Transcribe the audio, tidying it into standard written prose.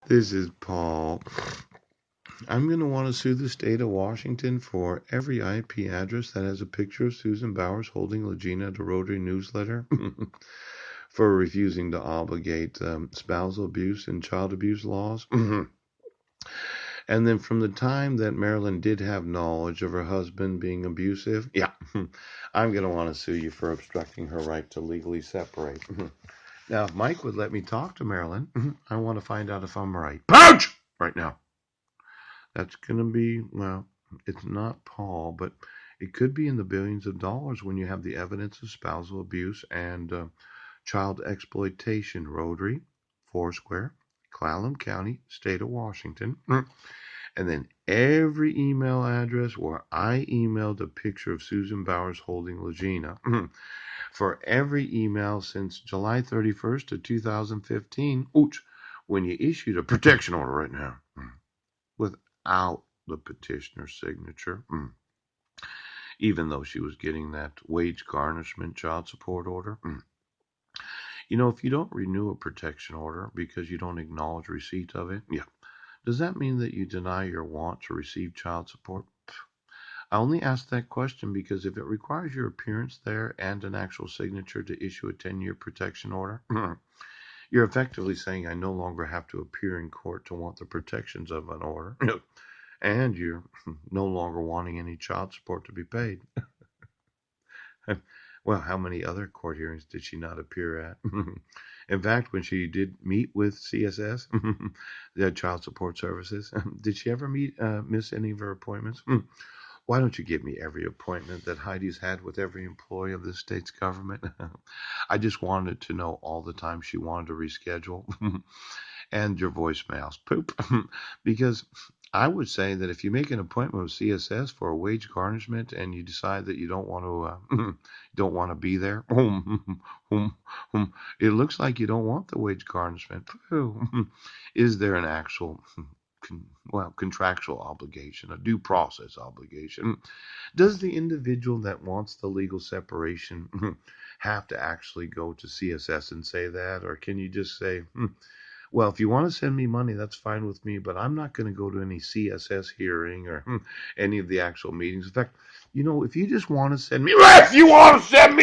This is Paul. I'm going to want to sue the state of Washington for every IP address that has a picture of Susan Bowers holding Legina at a Rotary newsletter for refusing to obligate spousal abuse and child abuse laws. And then from the time that Marilyn did have knowledge of her husband being abusive, I'm going to want to sue you for obstructing her right to legally separate. Now, if Mike would let me talk to Marilyn, I want to find out if I'm right. Pouch! Right now. That's going to be, well, it's not Paul, but it could be in the billions of dollars when you have the evidence of spousal abuse and child exploitation. Rotary, Foursquare, Clallam County, State of Washington. And then every email address where I emailed a picture of Susan Bowers holding Legina. For every email since July 31st of 2015, when you issued a protection order right now, without the petitioner's signature, even though she was getting that wage garnishment child support order. You know, if you don't renew a protection order because you don't acknowledge receipt of it, does that mean that you deny your want to receive child support? I only ask that question because if it requires your appearance there and an actual signature to issue a 10-year protection order, you're effectively saying I no longer have to appear in court to want the protections of an order. And you're no longer wanting any child support to be paid. Well, how many other court hearings did she not appear at? In fact, when she did meet with CSS, the Child Support Services, did she ever miss any of her appointments? Why don't you give me every appointment that Heidi's had with every employee of the state's government? I just wanted to know all the time she wanted to reschedule. And your voicemails. Poop. Because I would say that if you make an appointment with CSS for a wage garnishment and you decide that you don't want to be there, it looks like you don't want the wage garnishment. Is there an actual contractual obligation, a due process obligation? Does the individual that wants the legal separation have to actually go to CSS and say that, or can you just say, well, if you want to send me money, that's fine with me, but I'm not going to go to any CSS hearing or any of the actual meetings. In fact, if you just want to send me, if you want to send me